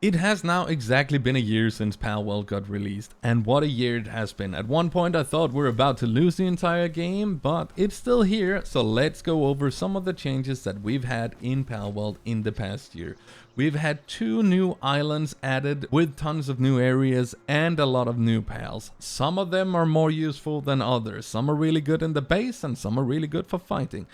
It has now exactly been a year since Palworld got released, and what a year it has been. At one point I thought we were about to lose the entire game, but it's still here, so let's go over some of the changes that we've had in Palworld in the past year. We've had 2 new islands added with tons of new areas and a lot of new pals. Some of them are more useful than others. Some are really good in the base and some are really good for fighting.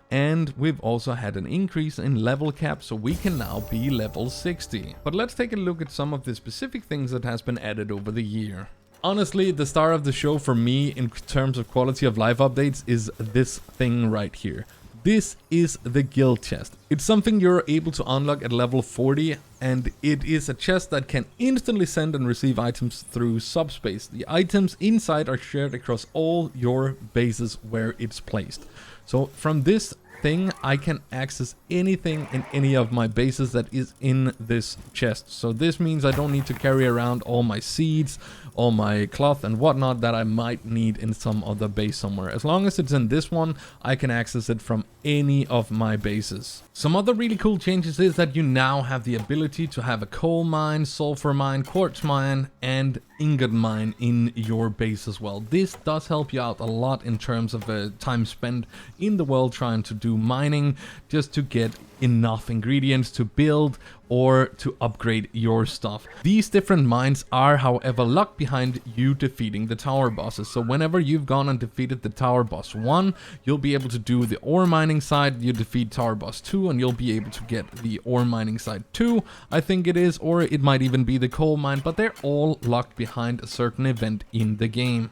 And we've also had an increase in level cap, so we can now be level 60. But let's take a look at some of the specific things that has been added over the year. Honestly, the star of the show for me in terms of quality of life updates is this thing right here. This is the guild chest. It's something you're able to unlock at level 40, and it is a chest that can instantly send and receive items through subspace. The items inside are shared across all your bases where it's placed. So from this thing, I can access anything in any of my bases that is in this chest. So this means I don't need to carry around all my seeds, all my cloth and whatnot that I might need in some other base somewhere. As long as it's in this one, I can access it from any of my bases. Some other really cool changes is that you now have the ability to have a coal mine, sulfur mine, quartz mine, and ingot mine in your base as well. This does help you out a lot in terms of time spent in the world trying to do mining, just to get enough ingredients to build or to upgrade your stuff. These different mines are, however, locked behind you defeating the tower bosses. So whenever you've gone and defeated the tower boss 1, you'll be able to do the ore mining side. You defeat tower boss 2 and you'll be able to get the ore mining side 2, I think it is, or it might even be the coal mine, but they're all locked behind a certain event in the game.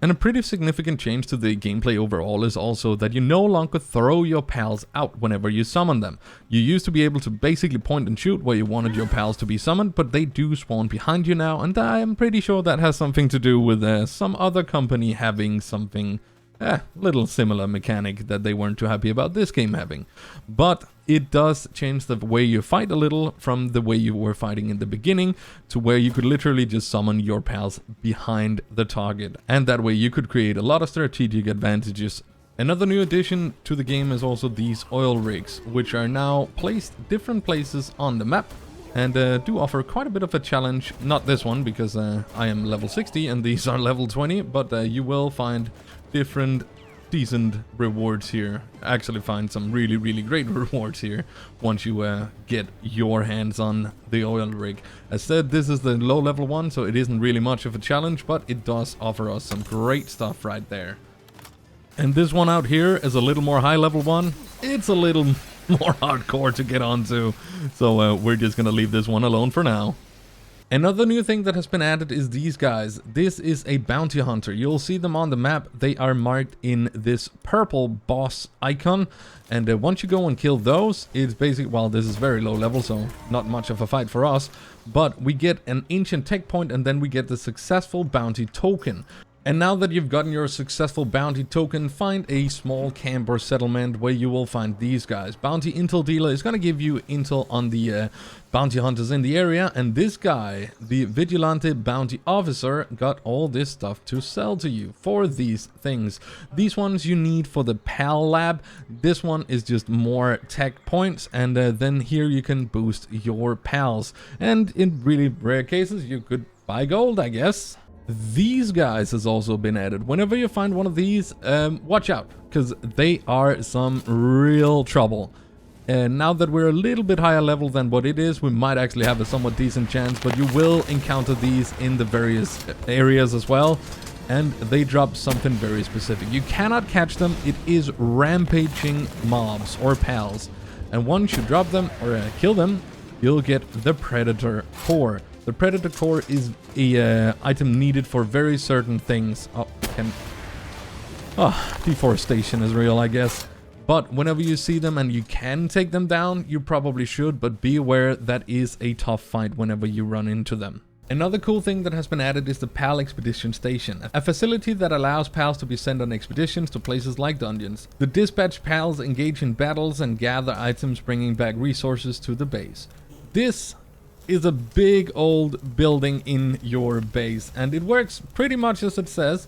And a pretty significant change to the gameplay overall is also that you no longer throw your pals out whenever you summon them. You used to be able to basically point and shoot where you wanted your pals to be summoned, but they do spawn behind you now, and I am pretty sure that has something to do with some other company having something little similar mechanic that they weren't too happy about this game having. But it does change the way you fight a little from the way you were fighting in the beginning to where you could literally just summon your pals behind the target. And that way you could create a lot of strategic advantages. Another new addition to the game is also these oil rigs, which are now placed different places on the map and do offer quite a bit of a challenge. Not this one, because I am level 60 and these are level 20, but you will find different decent rewards here. Actually find some really great rewards here once you get your hands on the oil rig. As said, this is the low level one, so it isn't really much of a challenge, but it does offer us some great stuff right there. And this one out here is a little more high level one. It's a little more hardcore to get onto, so we're just gonna leave this one alone for now. Another new thing that has been added is these guys. This is a bounty hunter. You'll see them on the map. They are marked in this purple boss icon. And once you go and kill those, it's basically, well, this is very low level, so not much of a fight for us. But we get an ancient tech point and then we get the successful bounty token. And now that you've gotten your successful bounty token, find a small camp or settlement where you will find these guys. Bounty Intel Dealer is going to give you intel on the bounty hunters in the area, and this guy, the Vigilante Bounty Officer, got all this stuff to sell to you for these things. These ones you need for the PAL lab. This one is just more tech points, and then here you can boost your pals. And in really rare cases, you could buy gold, I guess. These guys has also been added. Whenever you find one of these, watch out, because they are some real trouble. And now that we're a little bit higher level than what it is, we might actually have a somewhat decent chance, but you will encounter these in the various areas as well. And they drop something very specific. You cannot catch them. It is rampaging mobs or pals. And once you drop them or kill them, you'll get the Predator Core. The Predator Core is a item needed for very certain things. Deforestation is real, I guess. But whenever you see them and you can take them down, you probably should, but be aware that is a tough fight whenever you run into them. Another cool thing that has been added is the PAL Expedition Station, a facility that allows pals to be sent on expeditions to places like dungeons. The dispatched pals engage in battles and gather items, bringing back resources to the base. This is a big old building in your base, and it works pretty much as it says.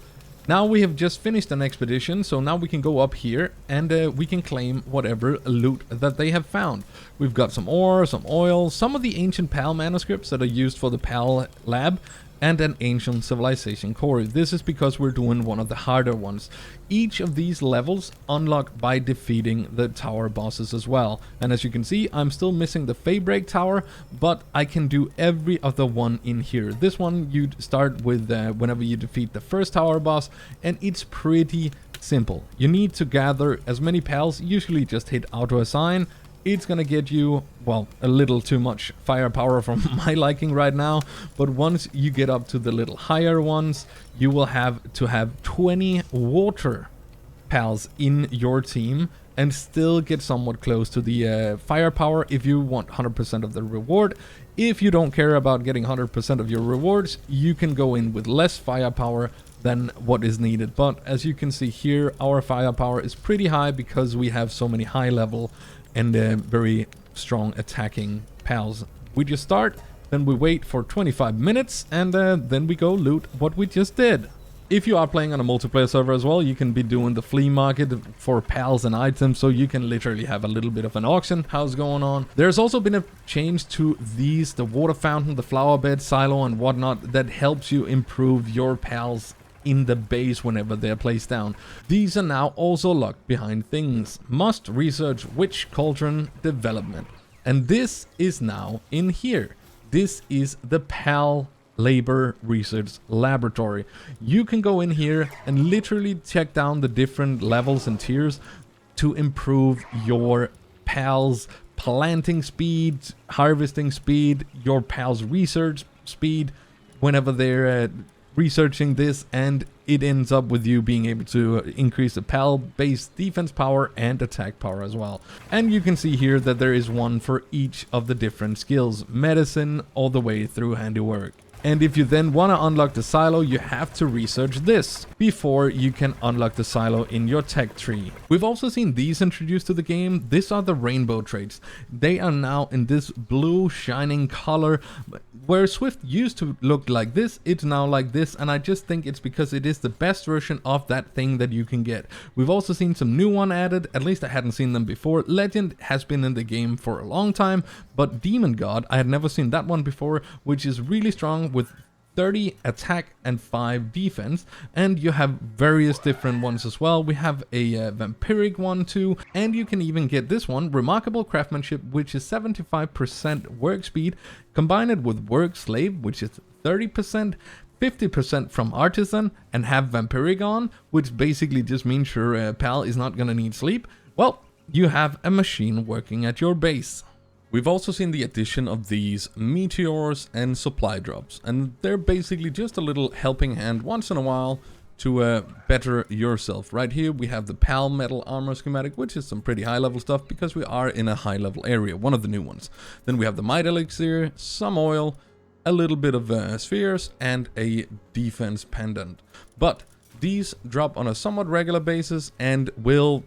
Now we have just finished an expedition, so now we can go up here and we can claim whatever loot that they have found. We've got some ore, some oil, some of the ancient PAL manuscripts that are used for the PAL lab, and an ancient civilization core. This is because we're doing one of the harder ones. Each of these levels unlock by defeating the tower bosses as well. And as you can see, I'm still missing the Faybreak tower, but I can do every other one in here. This one you start with whenever you defeat the first tower boss, and it's pretty simple. You need to gather as many pals, usually just hit auto assign. It's gonna get you, well, a little too much firepower from my liking right now, but once you get up to the little higher ones, you will have to have 20 water pals in your team and still get somewhat close to the firepower if you want 100% of the reward. If you don't care about getting 100% of your rewards, you can go in with less firepower than what is needed. But as you can see here, our firepower is pretty high because we have so many high level and very strong attacking pals. We just start, then we wait for 25 minutes, and then we go loot what we just did. If you are playing on a multiplayer server as well, you can be doing the flea market for pals and items, so you can literally have a little bit of an auction house going on. There's also been a change to these, the water fountain, the flower bed, silo, and whatnot, that helps you improve your pals in the base whenever they're placed down. These are now also locked behind things. Must research witch cauldron development. And this is now in here. This is the PAL Labor Research Laboratory. You can go in here and literally check down the different levels and tiers to improve your PAL's planting speed, harvesting speed, your PAL's research speed whenever they're researching this, and it ends up with you being able to increase the PAL base defense power and attack power as well. And you can see here that there is one for each of the different skills, medicine all the way through handiwork. And if you then want to unlock the silo, you have to research this before you can unlock the silo in your tech tree. We've also seen these introduced to the game. These are the rainbow traits. They are now in this blue shining color. Where Swift used to look like this, it's now like this, and I just think it's because it is the best version of that thing that you can get. We've also seen some new one added, at least I hadn't seen them before. Legend has been in the game for a long time, but Demon God, I had never seen that one before, which is really strong with 30 attack and 5 defense, and you have various different ones as well. We have a vampiric one too, and you can even get this one, remarkable craftsmanship, which is 75% work speed, combine it with work slave, which is 30%, 50% from artisan, and have vampiric on, which basically just means your pal is not gonna need sleep. Well, you have a machine working at your base. We've also seen the addition of these meteors and supply drops, and they're basically just a little helping hand once in a while to better yourself. Right here we have the PAL metal armor schematic, which is some pretty high level stuff because we are in a high level area, one of the new ones. Then we have the might elixir, some oil, a little bit of spheres, and a defense pendant. But these drop on a somewhat regular basis and will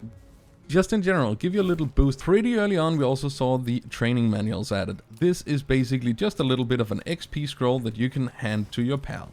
just in general give you a little boost. Pretty early on we also saw the training manuals added. This is basically just a little bit of an XP scroll that you can hand to your pal.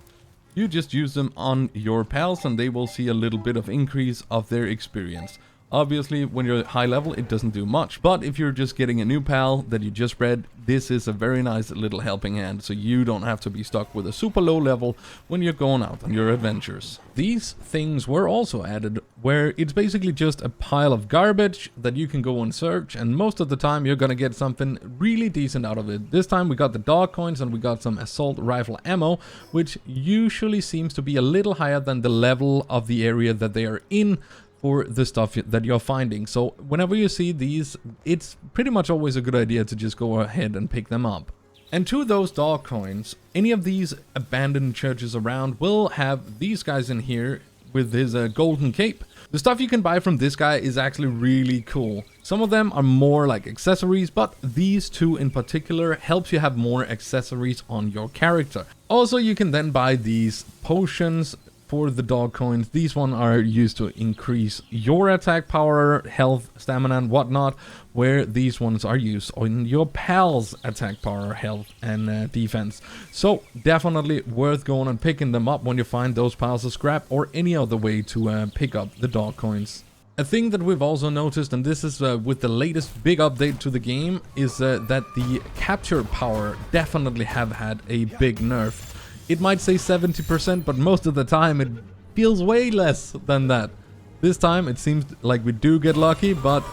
You just use them on your pals and they will see a little bit of increase of their experience. Obviously, when you're high level, it doesn't do much. But if you're just getting a new pal that you just read, this is a very nice little helping hand. So you don't have to be stuck with a super low level when you're going out on your adventures. These things were also added where it's basically just a pile of garbage that you can go and search. And most of the time you're going to get something really decent out of it. This time we got the dog coins and we got some assault rifle ammo, which usually seems to be a little higher than the level of the area that they are in for the stuff that you're finding. So whenever you see these, it's pretty much always a good idea to just go ahead and pick them up. And to those dog coins, any of these abandoned churches around will have these guys in here with his golden cape. The stuff you can buy from this guy is actually really cool. Some of them are more like accessories, but these two in particular helps you have more accessories on your character. Also, you can then buy these potions for the dog coins. These ones are used to increase your attack power, health, stamina and whatnot, where these ones are used on your pals' attack power, health and defense. So definitely worth going and picking them up when you find those piles of scrap or any other way to pick up the dog coins. A thing that we've also noticed, and this is with the latest big update to the game, is that the capture power definitely have had a big nerf. It might say 70%, but most of the time it feels way less than that. This time it seems like we do get lucky, but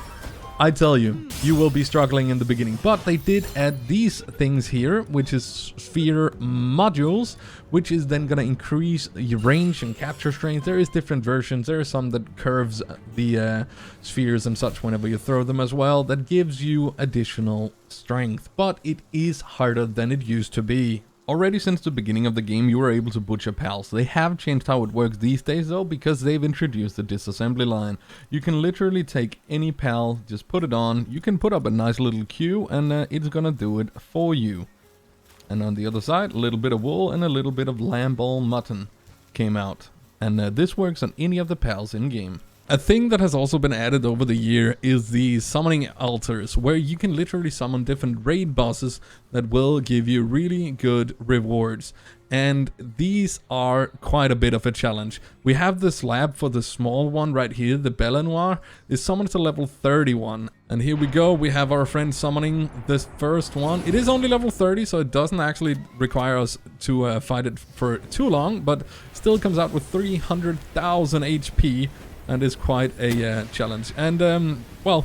I tell you, you will be struggling in the beginning. But they did add these things here, which is sphere modules, which is then going to increase your range and capture strength. There is different versions. There are some that curves the spheres and such whenever you throw them as well. That gives you additional strength, but it is harder than it used to be. Already since the beginning of the game, you were able to butcher pals. They have changed how it works these days though, because they've introduced the disassembly line. You can literally take any pal, just put it on, you can put up a nice little queue, and it's gonna do it for you. And on the other side, a little bit of wool and a little bit of lamb ball mutton came out. And this works on any of the pals in game. A thing that has also been added over the year is the summoning altars, where you can literally summon different raid bosses that will give you really good rewards. And these are quite a bit of a challenge. We have the slab for the small one right here, the Belenoir, is summoned to level 31. And here we go, we have our friend summoning this first one. It is only level 30, so it doesn't actually require us to fight it for too long, but still comes out with 300,000 HP. And is quite a challenge. And, well,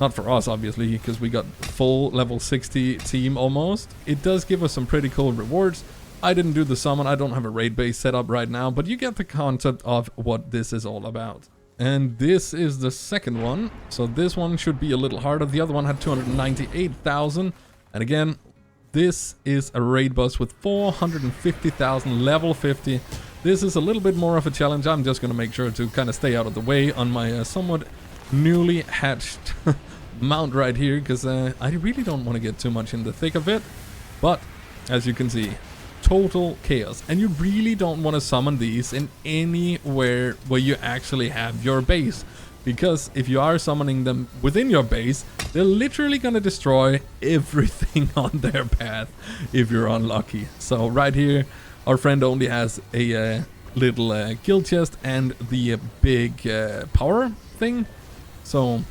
not for us, obviously, because we got full level 60 team almost. It does give us some pretty cool rewards. I didn't do the summon. I don't have a raid base set up right now, but you get the concept of what this is all about. And this is the second one. So this one should be a little harder. The other one had 298,000. And again, this is a raid boss with 450,000, level 50. This is a little bit more of a challenge. I'm just going to make sure to kind of stay out of the way on my somewhat newly hatched mount right here, because I really don't want to get too much in the thick of it. But as you can see, total chaos. And you really don't want to summon these in anywhere where you actually have your base, because if you are summoning them within your base, they're literally going to destroy everything on their path if you're unlucky. So right here, our friend only has a little guild chest and the big power thing. So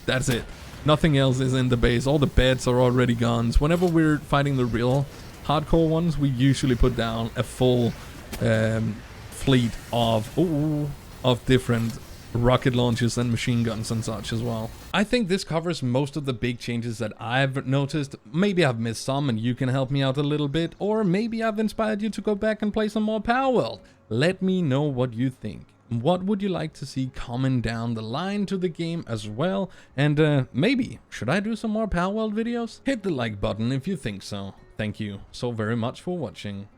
that's it. Nothing else is in the base. All the beds are already gone. So whenever we're fighting the real hardcore ones, we usually put down a full fleet of different rocket launchers and machine guns and such as well. I think this covers most of the big changes that I've noticed. Maybe I've missed some and you can help me out a little bit, or maybe I've inspired you to go back and play some more Palworld. Let me know what you think. What would you like to see coming down the line to the game as well? And maybe, should I do some more Palworld videos? Hit the like button if you think so. Thank you so very much for watching.